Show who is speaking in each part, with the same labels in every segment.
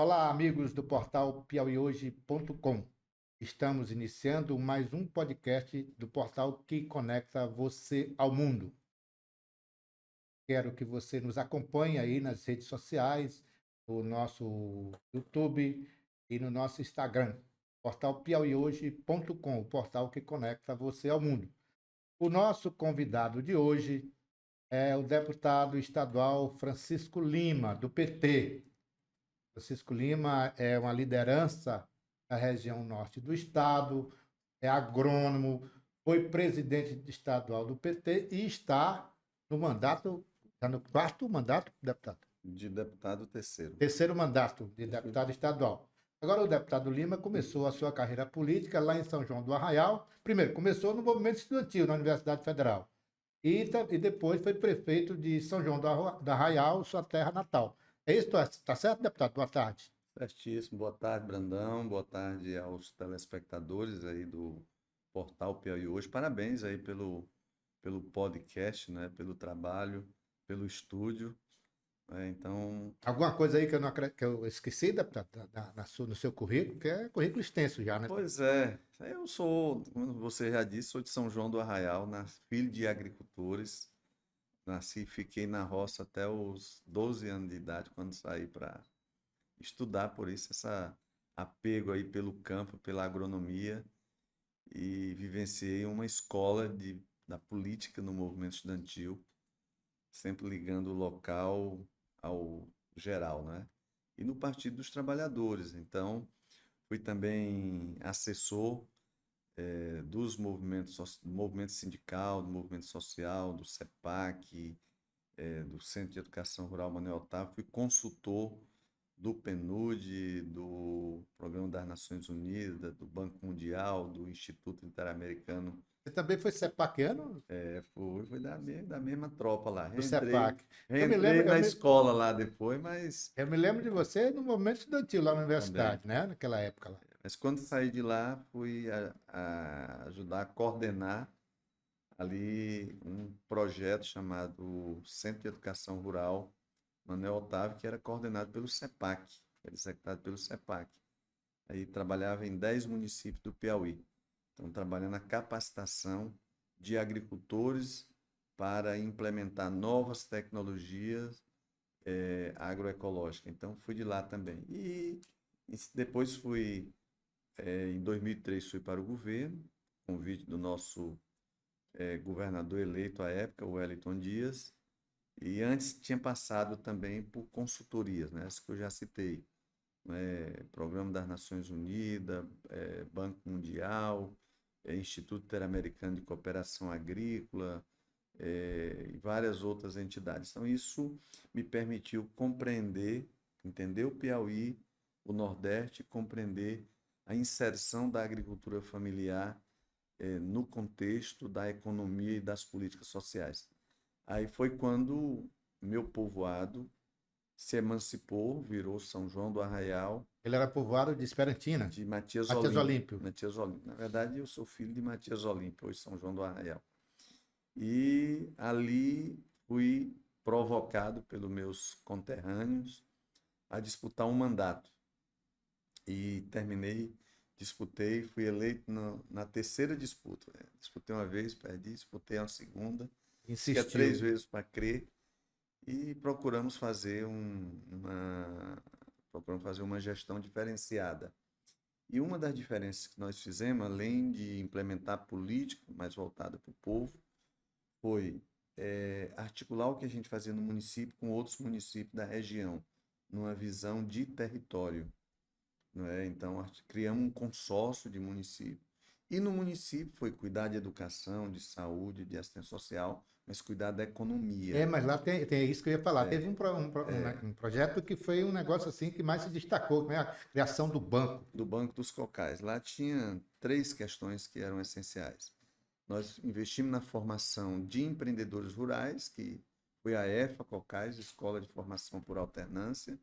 Speaker 1: Olá, amigos do portal piauihoje.com. Estamos iniciando mais um podcast do portal que conecta você ao mundo. Quero que você nos acompanhe aí nas redes sociais, no nosso YouTube e no nosso Instagram, portal piauihoje.com, o portal que conecta você ao mundo. O nosso convidado de hoje é o deputado estadual Francisco Lima, do PT. Francisco Lima é uma liderança da região norte do estado, é agrônomo, foi presidente estadual do PT e está no mandato, está no quarto mandato, deputado?
Speaker 2: De deputado terceiro.
Speaker 1: Terceiro mandato de deputado estadual. Agora, o deputado Lima começou a sua carreira política lá em São João do Arraial. Primeiro, começou no movimento estudantil na Universidade Federal. E depois foi prefeito de São João do Arraial, sua terra natal. É isso? Está certo, deputado? Boa tarde.
Speaker 2: Certíssimo. Boa tarde, Brandão. Boa tarde aos telespectadores aí do Portal Piauí Hoje. Parabéns aí pelo podcast, né? Pelo trabalho, pelo estúdio. Então,
Speaker 1: Alguma coisa aí que que eu esqueci, deputado, no seu currículo, que é currículo extenso já, né?
Speaker 2: pois é, eu sou, como você já disse, sou de São João do Arraial, filho de agricultores. Nasci e fiquei na roça até os 12 anos de idade, quando saí para estudar, por isso esse apego aí pelo campo, pela agronomia, e vivenciei uma escola da política no movimento estudantil, sempre ligando o local ao geral, né? E no Partido dos Trabalhadores. Então, fui também assessor do movimento sindical, do movimento social, do CEPAC, do Centro de Educação Rural Manuel Otávio, fui consultor do PNUD, do Programa das Nações Unidas, do Banco Mundial, do Instituto Interamericano.
Speaker 1: Você também foi sepaquiano
Speaker 2: Foi da mesma tropa lá.
Speaker 1: do CEPAC.
Speaker 2: Reentrei na escola lá depois, mas
Speaker 1: Eu me lembro de você no movimento estudantil lá na
Speaker 2: também.
Speaker 1: universidade, né? Naquela época lá.
Speaker 2: Mas quando saí de lá, fui a ajudar a coordenar ali um projeto chamado Centro de Educação Rural Manuel Otávio, que era coordenado pelo CEPAC, era executado pelo CEPAC. Aí trabalhava em 10 municípios do Piauí. Então, trabalhando a capacitação de agricultores para implementar novas tecnologias agroecológicas. Então, fui de lá também. E depois em 2003, fui para o governo, convite do nosso governador eleito à época, o Wellington Dias, e antes tinha passado também por consultorias, né? As que eu já citei, né? Programa das Nações Unidas, Banco Mundial, Instituto Interamericano de Cooperação Agrícola, e várias outras entidades. Então, isso me permitiu entender o Piauí, o Nordeste, compreender a inserção da agricultura familiar no contexto da economia e das políticas sociais. Aí foi quando meu povoado se emancipou, virou São João do Arraial,
Speaker 1: Ele era povoado de Esperantina,
Speaker 2: de Matias
Speaker 1: Matias
Speaker 2: Olímpio.
Speaker 1: Olímpio.
Speaker 2: Matias Olímpio. Na verdade, eu sou filho de Matias Olímpio, hoje São João do Arraial. E ali fui provocado pelos meus conterrâneos a disputar um mandato. E disputei, fui eleito na terceira disputa. Disputei uma vez, perdi, disputei a segunda, que é 3
Speaker 1: Insistiu.
Speaker 2: vezes para crer, e procuramos fazer uma gestão diferenciada. E uma das diferenças que nós fizemos, além de implementar política mais voltada para o povo, foi articular o que a gente fazia no município com outros municípios da região, numa visão de território. Não é? Então, criamos um consórcio de município. E no município foi cuidar de educação, de saúde, de assistência social, mas cuidar da economia.
Speaker 1: Mas lá tem isso que eu ia falar. Teve um projeto que foi um negócio assim que mais se destacou, né? A criação do banco.
Speaker 2: Do Banco dos Cocais. Lá tinha 3 questões que eram essenciais. Nós investimos na formação de empreendedores rurais, que foi a EFA Cocais, Escola de Formação por Alternância.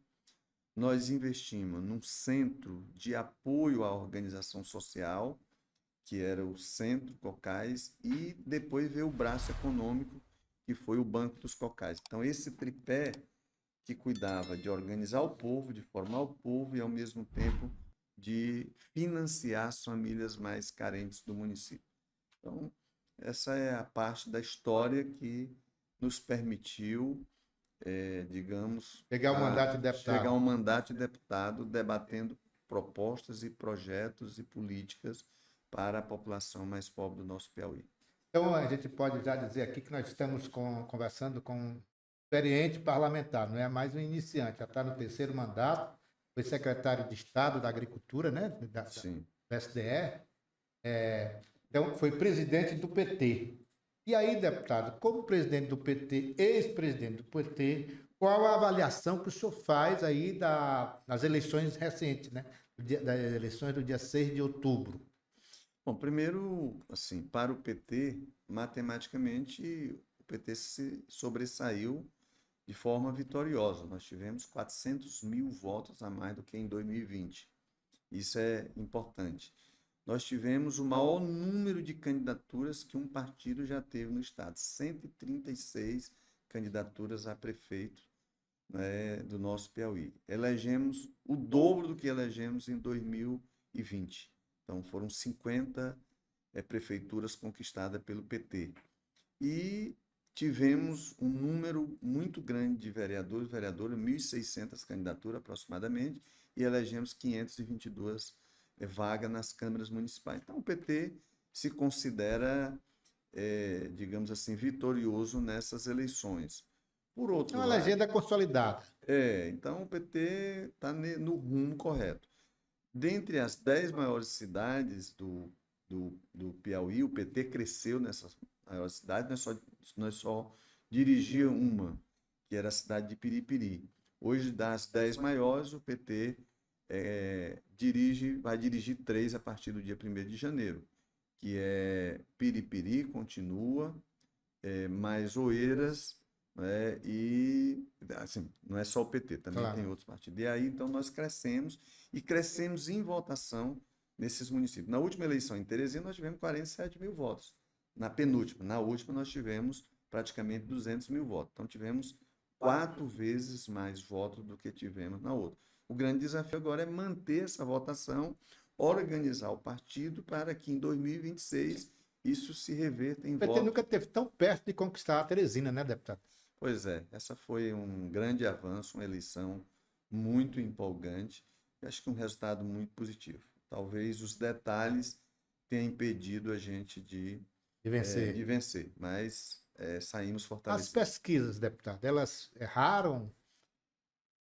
Speaker 2: Nós investimos num centro de apoio à organização social, que era o Centro Cocais, e depois veio o braço econômico, que foi o Banco dos Cocais. Então, esse tripé que cuidava de organizar o povo, de formar o povo e, ao mesmo tempo, de financiar as famílias mais carentes do município. Então, essa é a parte da história que nos permitiu, digamos,
Speaker 1: Pegar o mandato de
Speaker 2: chegar
Speaker 1: deputado.
Speaker 2: ao mandato de deputado debatendo propostas e projetos e políticas para a população mais pobre do nosso Piauí.
Speaker 1: Então, a gente pode já dizer aqui que nós estamos conversando com um experiente parlamentar, não é mais um iniciante, já está no terceiro mandato, foi secretário de Estado da Agricultura, né,
Speaker 2: Sim.
Speaker 1: do SDE, então foi presidente do PT. E aí, deputado, como presidente do PT, ex-presidente do PT, qual a avaliação que o senhor faz aí das eleições recentes, né, das eleições do dia 6 de outubro?
Speaker 2: Bom, primeiro, assim, para o PT, matematicamente, o PT se sobressaiu de forma vitoriosa. Nós tivemos 400 mil votos a mais do que em 2020. Isso é importante. Nós tivemos o maior número de candidaturas que um partido já teve no estado, 136 candidaturas a prefeito, né, do nosso Piauí. Elegemos o dobro do que elegemos em 2020. Então, foram 50 prefeituras conquistadas pelo PT. E tivemos um número muito grande de vereadores e vereadoras, 1.600 candidaturas aproximadamente, e elegemos 522 vagas nas câmaras municipais. Então, o PT se considera, digamos assim, vitorioso nessas eleições. Por
Speaker 1: É
Speaker 2: outro
Speaker 1: uma
Speaker 2: lado,
Speaker 1: legenda consolidada.
Speaker 2: então o PT está no rumo correto. Dentre as 10 maiores cidades do Piauí, o PT cresceu nessas maiores cidades, nós só dirigia uma, que era a cidade de Piripiri. Hoje, das 10 maiores, o PT vai dirigir 3 a partir do dia 1º de janeiro, que é Piripiri, continua, mais Oeiras, né, e assim, não é só o PT, também tem
Speaker 1: Claro.
Speaker 2: outros partidos. E aí, então, nós crescemos e crescemos em votação nesses municípios. Na última eleição em Teresina, nós tivemos 47 mil votos. Na penúltima, na última, nós tivemos praticamente 200 mil votos. Então, tivemos 4 vezes mais votos do que tivemos na outra. O grande desafio agora é manter essa votação, organizar o partido para que em 2026 isso se reverta em
Speaker 1: O PT
Speaker 2: votos.
Speaker 1: nunca esteve tão perto de conquistar a Teresina, né, deputado?
Speaker 2: Pois é, essa foi um grande avanço, uma eleição muito empolgante e acho que um resultado muito positivo. Talvez os detalhes tenham impedido a gente
Speaker 1: De
Speaker 2: de
Speaker 1: vencer.
Speaker 2: vencer, mas saímos
Speaker 1: As
Speaker 2: fortalecidos.
Speaker 1: pesquisas, deputado, elas erraram?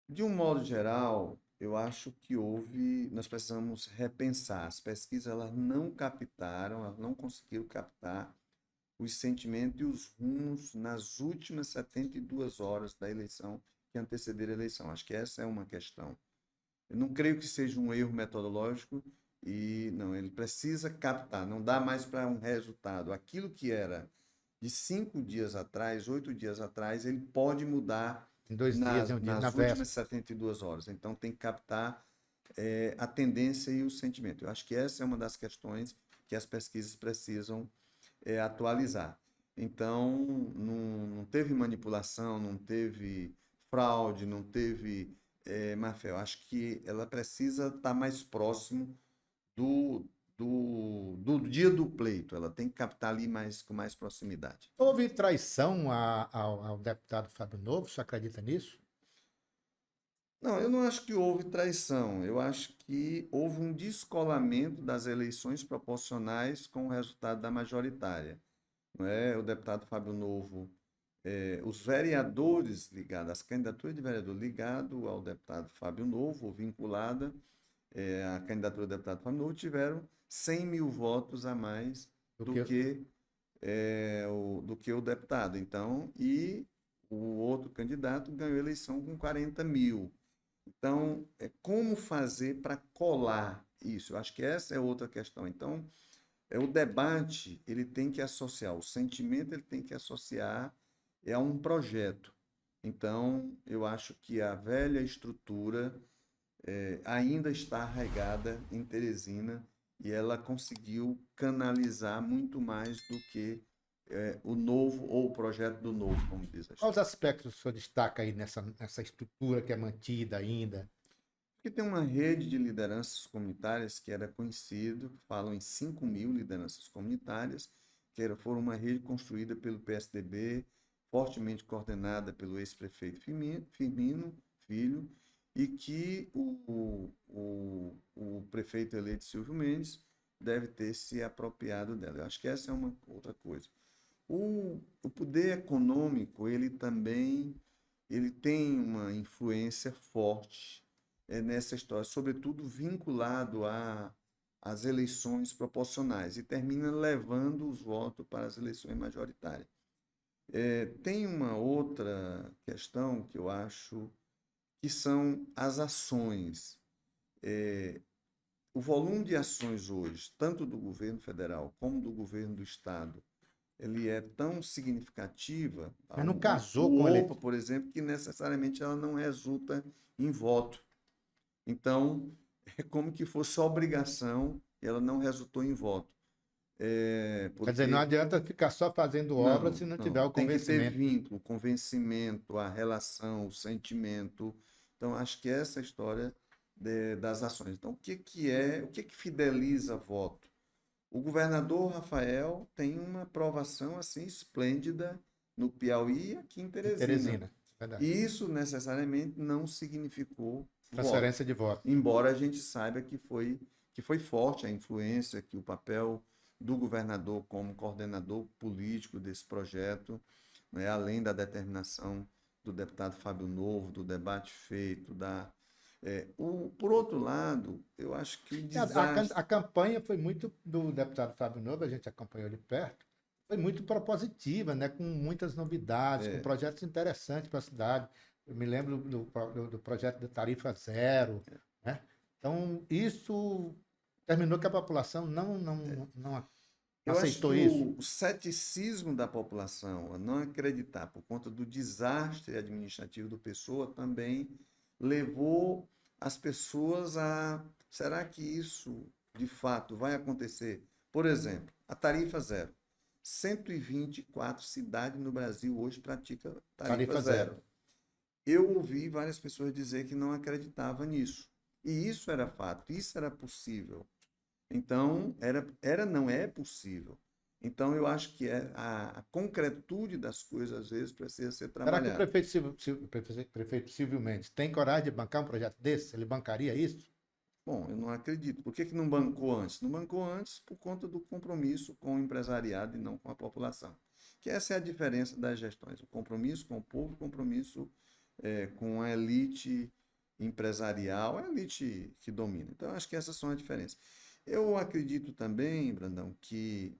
Speaker 2: De um modo geral, eu acho que nós precisamos repensar. As pesquisas elas não captaram, elas não conseguiram captar os sentimentos e os rumos nas últimas 72 horas da eleição que antecederam a eleição. Acho que essa é uma questão. Eu não creio que seja um erro metodológico e não, ele precisa captar, não dá mais para um resultado. Aquilo que era de 5 dias atrás, 8 dias atrás, ele pode mudar
Speaker 1: Em 2 dias, em um dia, na
Speaker 2: nas
Speaker 1: véspera.
Speaker 2: últimas 72 horas. Então tem que captar a tendência e o sentimento. Eu acho que essa é uma das questões que as pesquisas precisam atualizar. Então, não teve manipulação, não teve fraude, não teve má fé. Eu acho que ela precisa estar mais próximo do dia do pleito. Ela tem que captar ali com mais proximidade.
Speaker 1: Houve traição ao deputado Fábio Novo, você acredita nisso?
Speaker 2: Não, eu não acho que houve traição. Eu acho que houve um descolamento das eleições proporcionais com o resultado da majoritária. Não é? O deputado Fábio Novo, os vereadores ligados, as candidaturas de vereador ligado ao deputado Fábio Novo, ou vinculada à candidatura do deputado Fábio Novo, tiveram 100 mil votos a mais
Speaker 1: Do
Speaker 2: do
Speaker 1: que
Speaker 2: que o deputado. Então, e o outro candidato ganhou a eleição com 40 mil. Então, como fazer para colar isso? Eu acho que essa é outra questão. Então, o debate ele tem que associar, o sentimento ele tem que associar a um projeto. Então, eu acho que a velha estrutura ainda está arraigada em Teresina e ela conseguiu canalizar muito mais do que o novo ou o projeto do novo, como diz a
Speaker 1: Quais os
Speaker 2: história.
Speaker 1: aspectos que o senhor destaca aí nessa estrutura que é mantida ainda?
Speaker 2: Porque tem uma rede de lideranças comunitárias que era conhecido, falam em 5.000 lideranças comunitárias, foram uma rede construída pelo PSDB, fortemente coordenada pelo ex-prefeito Firmino Filho, e que o prefeito eleito Silvio Mendes deve ter se apropriado dela. Eu acho que essa é uma outra coisa. O poder econômico, ele tem uma influência forte nessa história, sobretudo vinculado às eleições proporcionais, e termina levando os votos para as eleições majoritárias. Tem uma outra questão que eu acho que são as ações. O volume de ações hoje, tanto do governo federal como do governo do estado, ele é tão significativa,
Speaker 1: Mas não casou
Speaker 2: o
Speaker 1: com a
Speaker 2: OPA,
Speaker 1: eleição.
Speaker 2: por exemplo, que necessariamente ela não resulta em voto. Então, é como que fosse obrigação e ela não resultou em voto.
Speaker 1: Quer dizer, não
Speaker 2: Porque,
Speaker 1: adianta ficar só fazendo obra se não tiver
Speaker 2: não,
Speaker 1: o
Speaker 2: tem que ter
Speaker 1: convencimento.
Speaker 2: vínculo, convencimento, a relação, o sentimento. Então, acho que essa é a história das ações. Então, o que que fideliza voto? O governador Rafael tem uma aprovação assim esplêndida no Piauí e aqui em
Speaker 1: Em
Speaker 2: Teresina.
Speaker 1: Teresina,
Speaker 2: E
Speaker 1: verdade.
Speaker 2: isso necessariamente não significou voto,
Speaker 1: Transferência de voto.
Speaker 2: embora a gente saiba que foi forte a influência, que o papel do governador como coordenador político desse projeto, né, além da determinação do deputado Fábio Novo, do debate feito, por outro lado, eu acho que o
Speaker 1: A
Speaker 2: desastre.
Speaker 1: campanha foi muito do deputado Fábio Novo, a gente acompanhou de perto, foi muito propositiva, né? Com muitas novidades, com
Speaker 2: é,
Speaker 1: projetos interessantes para a cidade. Eu me lembro do projeto de tarifa zero, né? Então, isso terminou que a população não
Speaker 2: Eu acho que
Speaker 1: aceitou isso.
Speaker 2: o ceticismo da população, a não acreditar por conta do desastre administrativo do Pessoa, também levou as pessoas a. Será que isso de fato vai acontecer? Por exemplo, a tarifa zero. 124 cidades no Brasil hoje praticam tarifa
Speaker 1: Tarifa zero.
Speaker 2: zero. Eu ouvi várias pessoas dizer que não acreditavam nisso. E isso era fato, isso era possível. Então, não é possível. Então, eu acho que a concretude das coisas, às vezes, precisa ser
Speaker 1: Será que o
Speaker 2: trabalhada.
Speaker 1: prefeito Silvio Mendes tem coragem de bancar um projeto desse? Ele bancaria isso?
Speaker 2: Bom, eu não acredito. Por que não bancou antes? Não bancou antes por conta do compromisso com o empresariado e não com a população. Que essa é a diferença das gestões. O compromisso com o povo, o compromisso com a elite empresarial, a elite que domina. Então, acho que essas são as diferenças. Eu acredito também, Brandão, que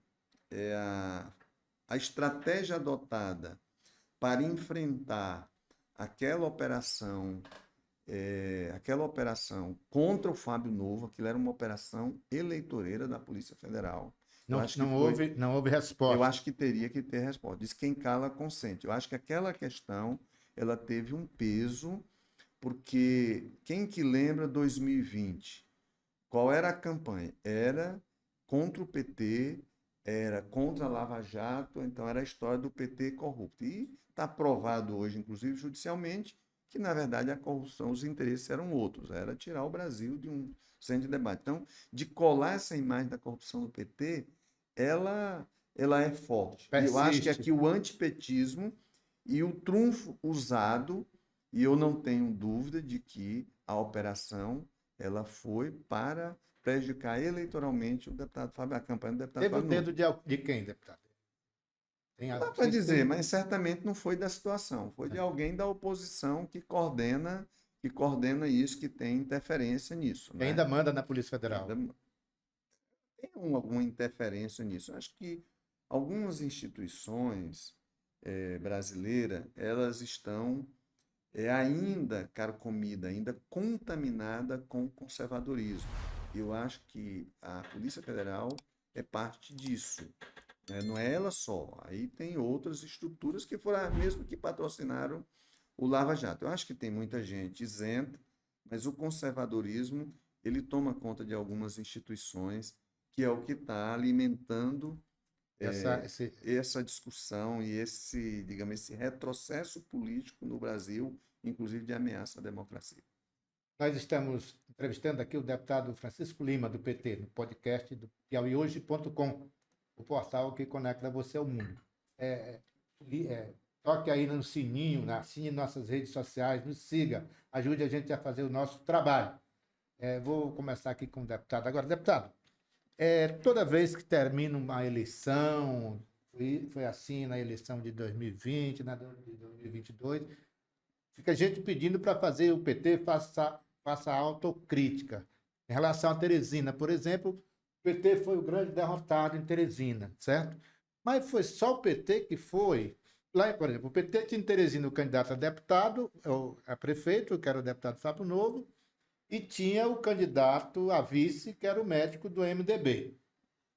Speaker 2: a estratégia adotada para enfrentar aquela operação, aquela operação contra o Fábio Novo, aquilo era uma operação eleitoreira da Polícia Federal. Eu
Speaker 1: Não,
Speaker 2: acho que
Speaker 1: não
Speaker 2: foi,
Speaker 1: houve, não houve
Speaker 2: eu
Speaker 1: resposta.
Speaker 2: acho que teria que ter resposta. Diz quem cala consente. Eu acho que aquela questão ela teve um peso, porque quem que lembra 2020? Qual era a campanha? Era contra o PT, era contra a Lava Jato, então era a história do PT corrupto. E está provado hoje, inclusive judicialmente, que na verdade a corrupção, os interesses eram outros, era tirar o Brasil de um centro de debate. Então, de colar essa imagem da corrupção do PT, ela é forte. E eu acho que
Speaker 1: Persiste.
Speaker 2: aqui o antipetismo e o trunfo usado, e eu não tenho dúvida de que a operação ela foi para prejudicar eleitoralmente o deputado Fábio, a campanha do deputado
Speaker 1: Teve o
Speaker 2: Fábio
Speaker 1: dedo
Speaker 2: Novo.
Speaker 1: de quem, deputado?
Speaker 2: Não dá para
Speaker 1: Vocês
Speaker 2: dizer,
Speaker 1: têm,
Speaker 2: mas certamente não foi da situação, foi de alguém da oposição que coordena isso, que tem interferência nisso,
Speaker 1: que
Speaker 2: né?
Speaker 1: ainda manda na Polícia
Speaker 2: Que
Speaker 1: Federal.
Speaker 2: ainda tem alguma interferência nisso. Eu acho que algumas instituições brasileiras, elas estão ainda carcomida, ainda contaminada com o conservadorismo. Eu acho que a Polícia Federal é parte disso, né? Não é ela só. Aí tem outras estruturas que foram as mesmas que patrocinaram o Lava Jato. Eu acho que tem muita gente isenta, mas o conservadorismo ele toma conta de algumas instituições, que é o que está alimentando essa discussão e esse, digamos, esse retrocesso político no Brasil, inclusive de ameaça à democracia.
Speaker 1: Nós estamos entrevistando aqui o deputado Francisco Lima, do PT, no podcast do piauihoje.com, o portal que conecta você ao mundo. Toque aí no sininho, assine nossas redes sociais, nos siga, ajude a gente a fazer o nosso trabalho. Vou começar aqui com o deputado. Agora, deputado, toda vez que termina uma eleição, foi assim na eleição de 2020, na de 2022, fica gente pedindo para fazer o PT faça autocrítica. Em relação a Teresina, por exemplo, o PT foi o grande derrotado em Teresina, certo? Mas foi só o PT que foi. Lá, por exemplo, o PT tinha em Teresina o candidato a deputado, a prefeito, que era o deputado Fábio Novo, e tinha o candidato a vice, que era o médico do MDB.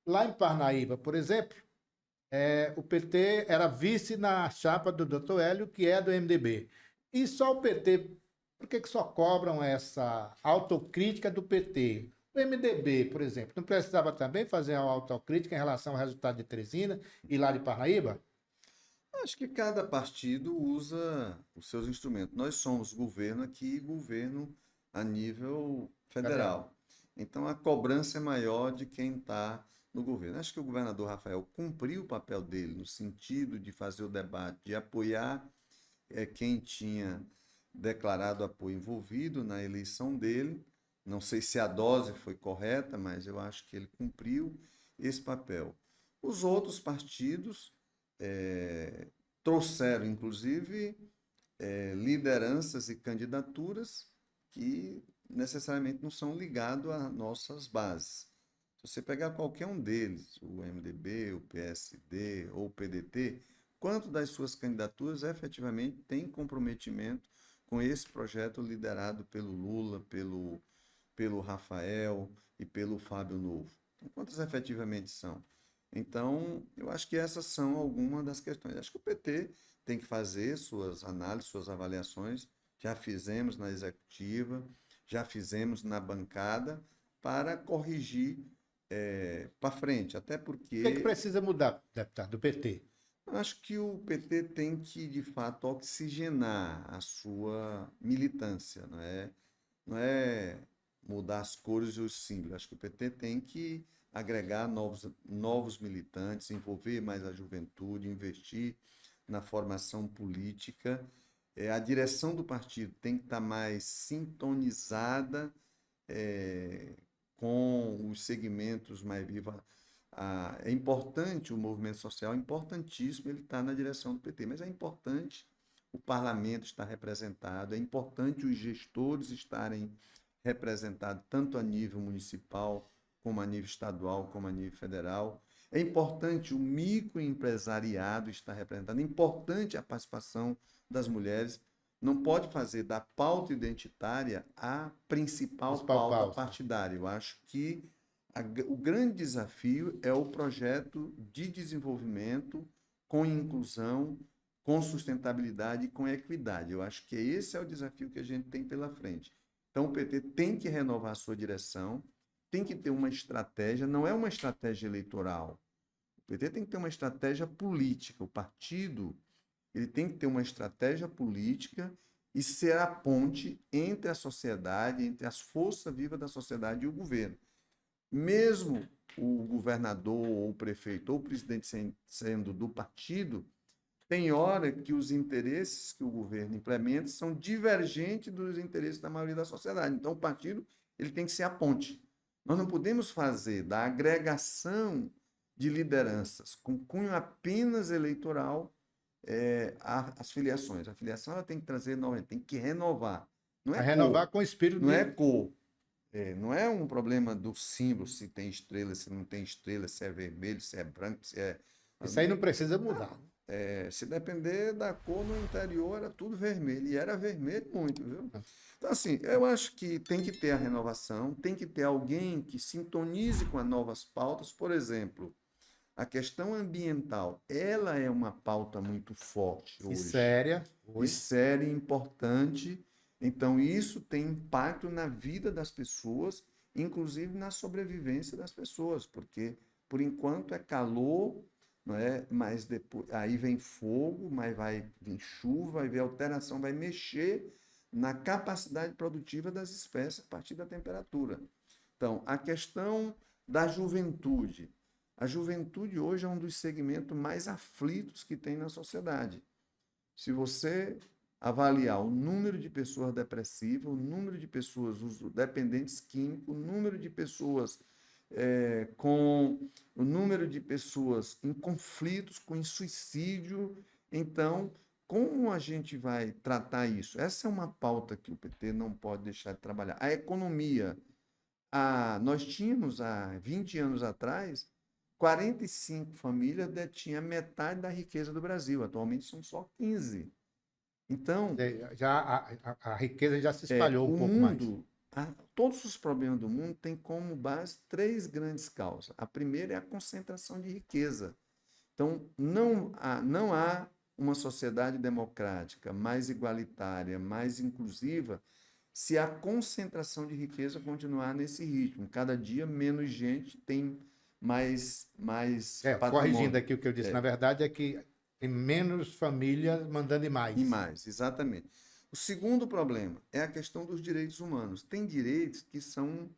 Speaker 1: Lá em Parnaíba, por exemplo, o PT era vice na chapa do Dr. Hélio, que é do MDB. E só o PT, por que só cobram essa autocrítica do PT? O MDB, por exemplo, não precisava também fazer uma autocrítica em relação ao resultado de Teresina e lá de Parnaíba?
Speaker 2: Acho que cada partido usa os seus instrumentos. Nós somos governo aqui e governo a nível federal. Então a cobrança é maior de quem está no governo. Acho que o governador Rafael cumpriu o papel dele no sentido de fazer o debate, de apoiar quem tinha declarado apoio envolvido na eleição dele. Não sei se a dose foi correta, mas eu acho que ele cumpriu esse papel. Os outros partidos trouxeram, inclusive, lideranças e candidaturas que necessariamente não são ligados às nossas bases. Se você pegar qualquer um deles, o MDB, o PSD ou o PDT, quanto das suas candidaturas efetivamente tem comprometimento com esse projeto liderado pelo Lula, pelo Rafael e pelo Fábio Novo? Então, quantas efetivamente são? Então, eu acho que essas são algumas das questões. Acho que o PT tem que fazer suas análises, suas avaliações. Já fizemos na executiva, já fizemos na bancada, para corrigir para frente. Até porque...
Speaker 1: O que precisa mudar, deputado, do PT?
Speaker 2: Eu acho que o PT tem que, de fato, oxigenar a sua militância. Não é mudar as cores e os símbolos. Acho que o PT tem que agregar novos militantes, envolver mais a juventude, investir na formação política. A direção do partido tem que estar mais sintonizada com os segmentos mais vivos. É importante o movimento social, é importantíssimo ele estar na direção do PT, mas é importante o parlamento estar representado, é importante os gestores estarem representados tanto a nível municipal, como a nível estadual, como a nível federal. É importante o microempresariado estar representado, é importante a participação das mulheres. Não pode fazer da pauta identitária a principal pauta partidária. Eu acho que o grande desafio é o projeto de desenvolvimento com inclusão, com sustentabilidade e com equidade. Eu acho que esse é o desafio que a gente tem pela frente. Então, o PT tem que renovar a sua direção, tem que ter uma estratégia, não é uma estratégia eleitoral. O PT tem que ter uma estratégia política. O partido ele tem que ter uma estratégia política e ser a ponte entre a sociedade, entre as forças vivas da sociedade e o governo. Mesmo o governador, ou o prefeito, ou o presidente sendo do partido, tem hora que os interesses que o governo implementa são divergentes dos interesses da maioria da sociedade. Então, o partido ele tem que ser a ponte. Nós não podemos fazer da agregação de lideranças com cunho apenas eleitoral as filiações. A filiação ela tem que trazer novamente, tem que renovar. Não é
Speaker 1: renovar com o espírito
Speaker 2: não é cor. Não é um problema do símbolo, se tem estrela, se não tem estrela, se é vermelho, se é branco, se é...
Speaker 1: Isso aí não precisa mudar.
Speaker 2: Se depender da cor, no interior era tudo vermelho, e era vermelho muito, viu? Então, assim, eu acho que tem que ter a renovação, tem que ter alguém que sintonize com as novas pautas. Por exemplo, a questão ambiental, ela é uma pauta muito forte hoje. E séria e importante. Então, isso tem impacto na vida das pessoas, inclusive na sobrevivência das pessoas, porque, por enquanto, é calor, não é? Mas depois, aí vem fogo, mas vai vir chuva, vai vir alteração, vai mexer na capacidade produtiva das espécies a partir da temperatura. Então, a questão da juventude. A juventude hoje é um dos segmentos mais aflitos que tem na sociedade. Se você avaliar o número de pessoas depressivas, o número de pessoas dependentes químicos, o número de pessoas com o número de pessoas em conflitos, com suicídio, então, como a gente vai tratar isso? Essa é uma pauta que o PT não pode deixar de trabalhar. A economia. Nós tínhamos, há 20 anos atrás, 45 famílias detinham metade da riqueza do Brasil. Atualmente são só 15. Então,
Speaker 1: Já a riqueza já se espalhou um
Speaker 2: o
Speaker 1: pouco mais.
Speaker 2: mundo, todos os problemas do mundo têm como base três grandes causas. A primeira é a concentração de riqueza. Então, não há uma sociedade democrática mais igualitária, mais inclusiva, se a concentração de riqueza continuar nesse ritmo. Cada dia menos gente tem mais
Speaker 1: Corrigindo
Speaker 2: patrimônio.
Speaker 1: aqui o que eu disse, na verdade é que tem menos famílias mandando em mais.
Speaker 2: E mais, exatamente. O segundo problema é a questão dos direitos humanos. Tem direitos que são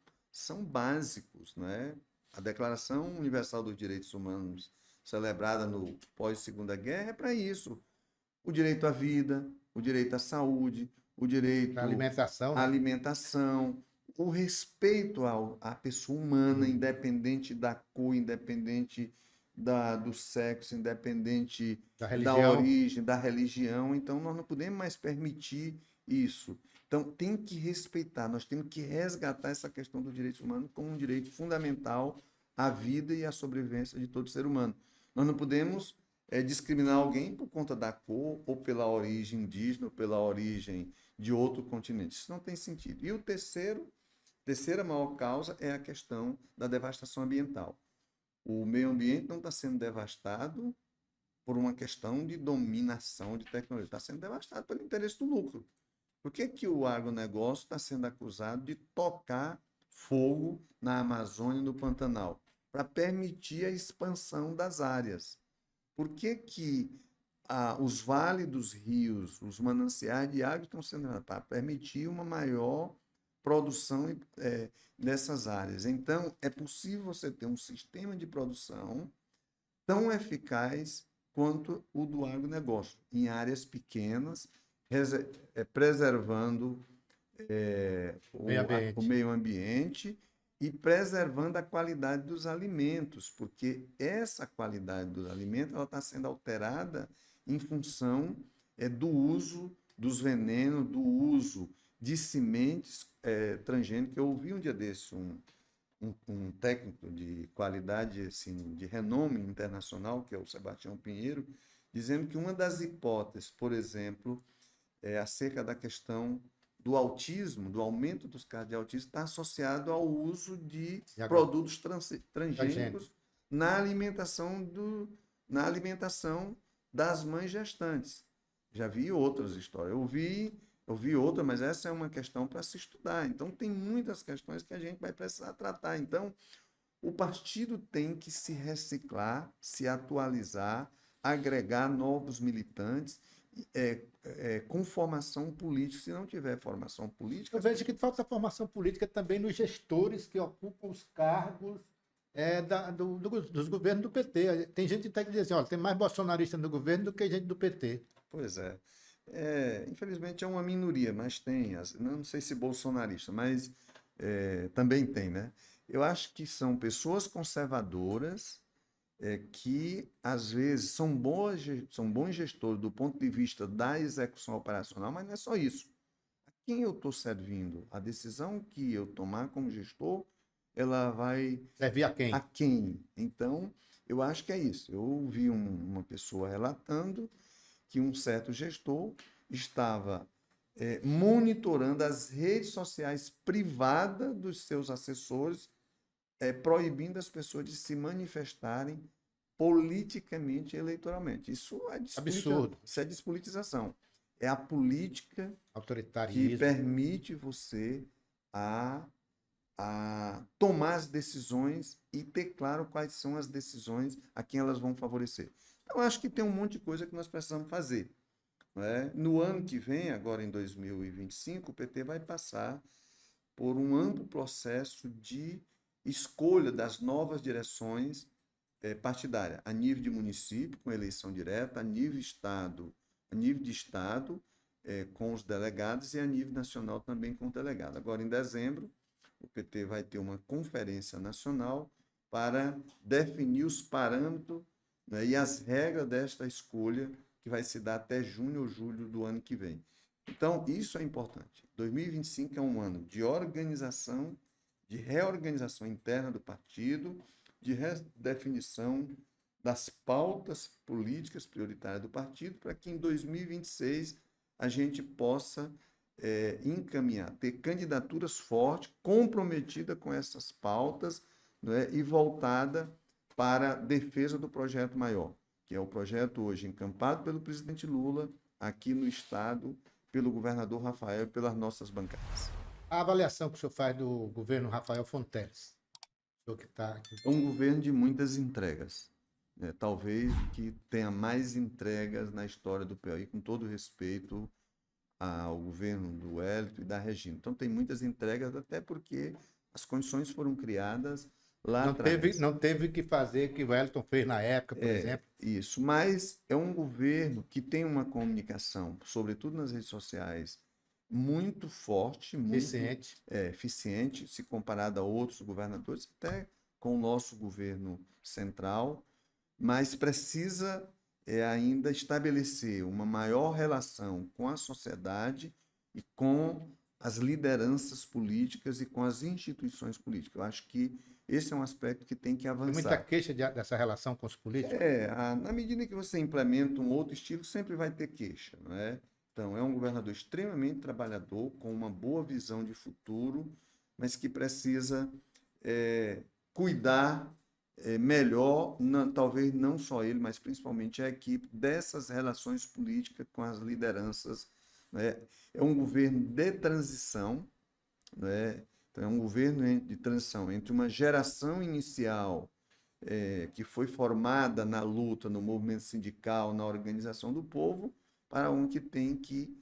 Speaker 2: básicos, não é? A Declaração Universal dos Direitos Humanos, celebrada no pós-Segunda Guerra, é para isso. O direito à vida, o direito à saúde, o direito
Speaker 1: A alimentação,
Speaker 2: à
Speaker 1: né?
Speaker 2: alimentação, o respeito à pessoa humana, independente da cor, independente do sexo, independente
Speaker 1: Da
Speaker 2: da
Speaker 1: religião.
Speaker 2: origem, da religião. Então, nós não podemos mais permitir isso. Então, tem que respeitar, nós temos que resgatar essa questão dos direitos humanos como um direito fundamental à vida e à sobrevivência de todo ser humano. Nós não podemos discriminar alguém por conta da cor, ou pela origem indígena, ou pela origem de outro continente. Isso não tem sentido. E terceira maior causa é a questão da devastação ambiental. O meio ambiente não está sendo devastado por uma questão de dominação de tecnologia, está sendo devastado pelo interesse do lucro. Por que o agronegócio está sendo acusado de tocar fogo na Amazônia e no Pantanal? Para permitir a expansão das áreas. Por que os vales dos rios, os mananciais de água estão sendo para permitir uma maior produção nessas áreas? Então, é possível você ter um sistema de produção tão eficaz quanto o do agronegócio, em áreas pequenas, preservando o meio ambiente e preservando a qualidade dos alimentos, porque essa qualidade dos alimentos ela está sendo alterada em função do uso dos venenos, do uso de sementes transgênicas. Eu ouvi um dia desse um técnico de qualidade, assim, de renome internacional, que é o Sebastião Pinheiro, dizendo que uma das hipóteses, por exemplo, acerca da questão do autismo, do aumento dos casos de autismo, está associado ao uso de produtos transgênicos na alimentação das mães gestantes. Já vi outras histórias. Eu vi outra, mas essa é uma questão para se estudar. Então, tem muitas questões que a gente vai precisar tratar. Então, o partido tem que se reciclar, se atualizar, agregar novos militantes, com formação política. Se não tiver formação política...
Speaker 1: Eu vejo que falta formação política também nos gestores que ocupam os cargos dos governos do PT. Tem gente que diz assim, olha, tem mais bolsonarista no governo do que gente do PT.
Speaker 2: Pois é. Infelizmente é uma minoria, mas tem. Não sei se bolsonarista, mas também tem, né? Eu acho que são pessoas conservadoras que, às vezes, são bons gestores do ponto de vista da execução operacional, mas não é só isso. A quem eu estou servindo? A decisão que eu tomar como gestor, ela vai...
Speaker 1: Servir a quem?
Speaker 2: A quem? Então, eu acho que é isso. Eu ouvi uma pessoa relatando que um certo gestor estava monitorando as redes sociais privadas dos seus assessores, proibindo as pessoas de se manifestarem politicamente e eleitoralmente. Isso é
Speaker 1: absurdo.
Speaker 2: Isso é despolitização. É a política que
Speaker 1: autoritarismo
Speaker 2: permite você a a tomar as decisões e ter claro quais são as decisões a quem elas vão favorecer. Então, acho que tem um monte de coisa que nós precisamos fazer, não é? No ano que vem, agora em 2025, o PT vai passar por um amplo processo de escolha das novas direções partidárias, a nível de município, com eleição direta, a nível de estado, com os delegados, e a nível nacional também com o delegado. Agora, em dezembro, o PT vai ter uma conferência nacional para definir os parâmetros, né, e as regras desta escolha, que vai se dar até junho ou julho do ano que vem. Então, isso é importante. 2025 é um ano de organização, de reorganização interna do partido, de redefinição das pautas políticas prioritárias do partido, para que em 2026 a gente possa encaminhar, ter candidaturas fortes, comprometidas com essas pautas, né, e voltada para a defesa do projeto maior, que é o projeto hoje encampado pelo presidente Lula, aqui no Estado, pelo governador Rafael e pelas nossas bancadas.
Speaker 1: A avaliação que o senhor faz do governo Rafael Fonteles, o senhor que está aqui.
Speaker 2: É um governo de muitas entregas, né? Talvez o que tenha mais entregas na história do Piauí, com todo respeito ao governo do Wellington e da Regina. Então, tem muitas entregas, até porque as condições foram criadas lá atrás.
Speaker 1: Não teve que fazer o que o Wellington fez na época, por exemplo.
Speaker 2: Isso, mas é um governo que tem uma comunicação, sobretudo nas redes sociais, muito forte, muito
Speaker 1: Eficiente.
Speaker 2: eficiente, se comparado a outros governadores, até com o nosso governo central, mas precisa ainda estabelecer uma maior relação com a sociedade e com as lideranças políticas e com as instituições políticas. Eu acho que esse é um aspecto que tem que
Speaker 1: Tem muita
Speaker 2: avançar.
Speaker 1: queixa dessa relação com os políticos.
Speaker 2: Na medida que você implementa um outro estilo, sempre vai ter queixa, não é? Então, é um governador extremamente trabalhador, com uma boa visão de futuro, mas que precisa cuidar melhor, talvez não só ele, mas principalmente a equipe, dessas relações políticas com as lideranças, né? É um governo de transição, né? Então, é um governo de transição entre uma geração inicial que foi formada na luta, no movimento sindical, na organização do povo, para um que tem que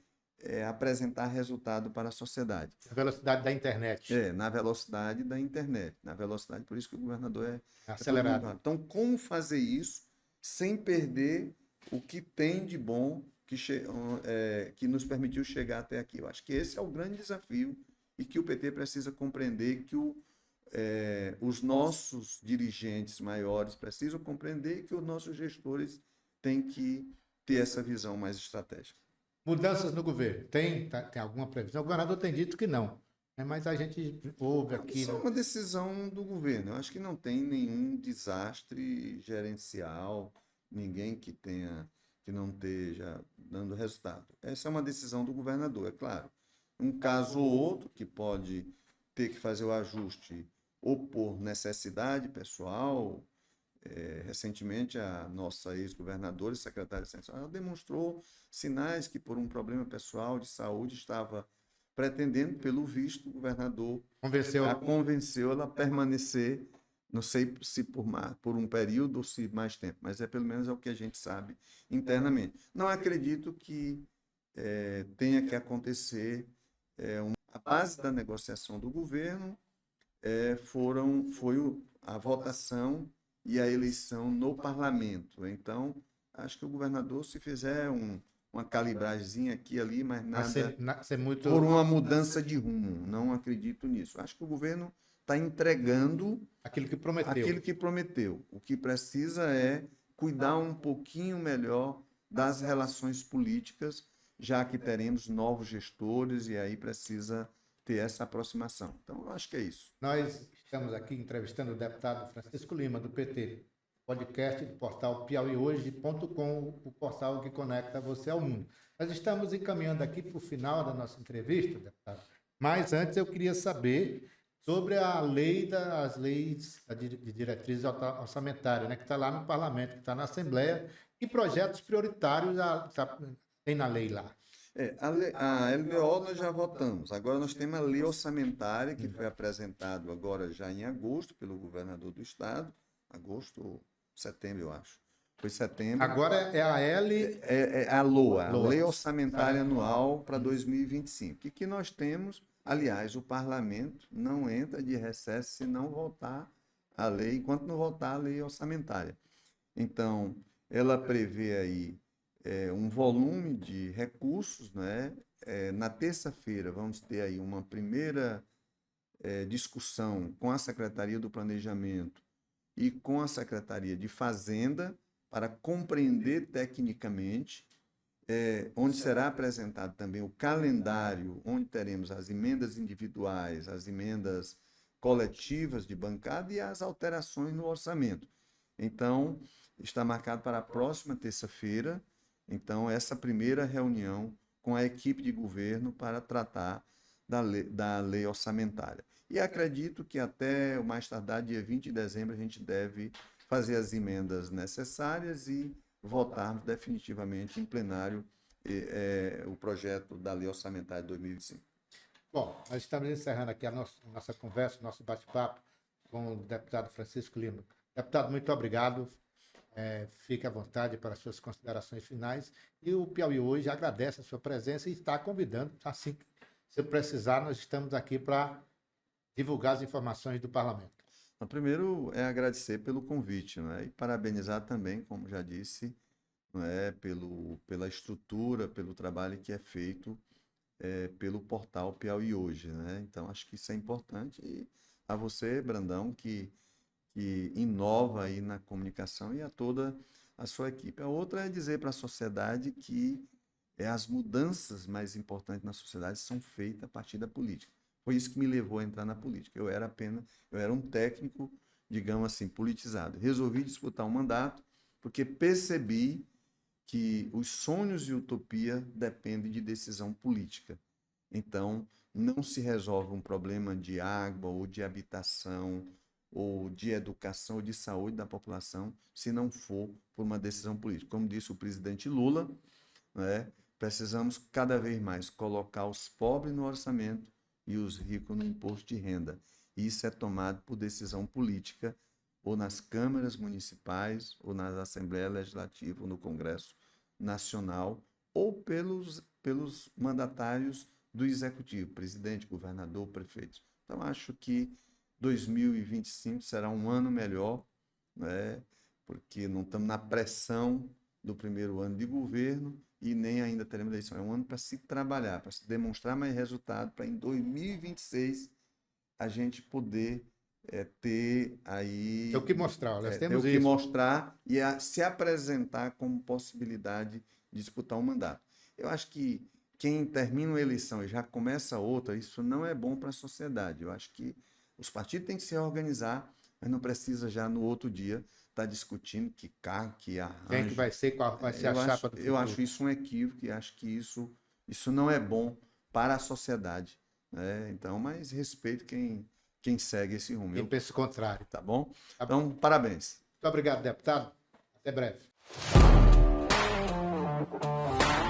Speaker 2: apresentar resultado para a sociedade.
Speaker 1: A velocidade da internet.
Speaker 2: Na velocidade da internet, na velocidade, por isso que o governador
Speaker 1: acelerado.
Speaker 2: Então, como fazer isso sem perder o que tem de bom que nos permitiu chegar até aqui? Eu acho que esse é o grande desafio e que o PT precisa compreender, que os nossos dirigentes maiores precisam compreender, e que os nossos gestores têm que ter essa visão mais estratégica.
Speaker 1: Mudanças no governo. Tem alguma previsão? O governador tem dito que não. Mas a gente ouve aqui.
Speaker 2: Isso é uma decisão do governo. Eu acho que não tem nenhum desastre gerencial, ninguém que não esteja dando resultado. Essa é uma decisão do governador, é claro. Um caso ou outro que pode ter que fazer o ajuste ou por necessidade pessoal. Recentemente, a nossa ex-governadora e secretária de Ciência demonstrou sinais que, por um problema pessoal de saúde, estava pretendendo, pelo visto, o governador convenceu ela a permanecer, não sei se por um período ou se mais tempo, mas pelo menos é o que a gente sabe internamente. Não acredito que tenha que acontecer. A base da negociação do governo foi a votação e a eleição no parlamento. Então, acho que o governador, se fizer uma calibragemzinha aqui e ali, mas nada por uma mudança de rumo. Não acredito nisso. Acho que o governo está entregando
Speaker 1: aquilo que prometeu.
Speaker 2: O que precisa é cuidar um pouquinho melhor das relações políticas, já que teremos novos gestores e aí precisa ter essa aproximação. Então, eu acho que é isso.
Speaker 1: Nós estamos aqui entrevistando o deputado Francisco Lima, do PT, podcast do portal piauihoje.com, o portal que conecta você ao mundo. Nós estamos encaminhando aqui para o final da nossa entrevista, deputado, mas antes eu queria saber sobre as leis de diretrizes orçamentárias, né, que está lá no parlamento, que está na Assembleia, e projetos prioritários tem na lei lá.
Speaker 2: A LDO nós já votamos. Agora nós temos a lei orçamentária, que foi apresentado agora já em agosto pelo governador do estado. Agosto, setembro, eu acho. Foi setembro.
Speaker 1: Agora é a
Speaker 2: A LOA, a
Speaker 1: LOA.
Speaker 2: Lei Orçamentária Anual para 2025. E que nós temos, aliás, o parlamento não entra de recesso se não votar a lei, enquanto não votar a lei orçamentária. Então, ela prevê aí um volume de recursos, né? Na terça-feira vamos ter aí uma primeira discussão com a Secretaria do Planejamento e com a Secretaria de Fazenda para compreender tecnicamente, onde será apresentado também o calendário, onde teremos as emendas individuais, as emendas coletivas de bancada e as alterações no orçamento. Então, está marcado para a próxima terça-feira, então, essa primeira reunião com a equipe de governo para tratar da lei orçamentária. E acredito que até o mais tardar, dia 20 de dezembro, a gente deve fazer as emendas necessárias e votarmos definitivamente em plenário o projeto da lei orçamentária de 2025.
Speaker 1: Bom, nós estamos encerrando aqui a nossa conversa, nosso bate-papo com o deputado Francisco Lima. Deputado, muito obrigado. Fique à vontade para as suas considerações finais. E o Piauí Hoje agradece a sua presença e está convidando, assim, se precisar, nós estamos aqui para divulgar as informações do parlamento.
Speaker 2: Primeiro é agradecer pelo convite, né? E parabenizar também, como já disse, né, pela estrutura, pelo trabalho que é feito pelo portal Piauí Hoje, né? Então, acho que isso é importante. E a você, Brandão, que inova aí na comunicação, e a toda a sua equipe. A outra é dizer para a sociedade que as mudanças mais importantes na sociedade são feitas a partir da política. Foi isso que me levou a entrar na política. Eu era um técnico, digamos assim, politizado. Resolvi disputar um mandato porque percebi que os sonhos e utopia dependem de decisão política. Então, não se resolve um problema de água ou de habitação ou de educação ou de saúde da população se não for por uma decisão política. Como disse o presidente Lula, né, precisamos cada vez mais colocar os pobres no orçamento e os ricos no imposto de renda. Isso é tomado por decisão política, ou nas câmaras municipais, ou nas assembleias legislativas, ou no Congresso Nacional, ou pelos mandatários do Executivo, presidente, governador, prefeito. Então, acho que 2025 será um ano melhor, né? Porque não estamos na pressão do primeiro ano de governo e nem ainda teremos eleição. É um ano para se trabalhar, para se demonstrar mais resultado, para em 2026 a gente poder ter aí...
Speaker 1: Tem o que mostrar, nós temos
Speaker 2: isso. Ter o que mostrar e se apresentar como possibilidade de disputar um mandato. Eu acho que quem termina uma eleição e já começa outra, isso não é bom para a sociedade. Eu acho que os partidos têm que se organizar, mas não precisa já no outro dia estar discutindo que cargo, que arranjo.
Speaker 1: Quem que vai ser, qual vai ser a chapa do futuro.
Speaker 2: Eu acho isso um equívoco e acho que isso não é bom para a sociedade, né? Então, mas respeito quem segue esse rumo.
Speaker 1: Quem pensa o contrário.
Speaker 2: Tá bom? Então, parabéns.
Speaker 1: Muito obrigado, deputado. Até breve.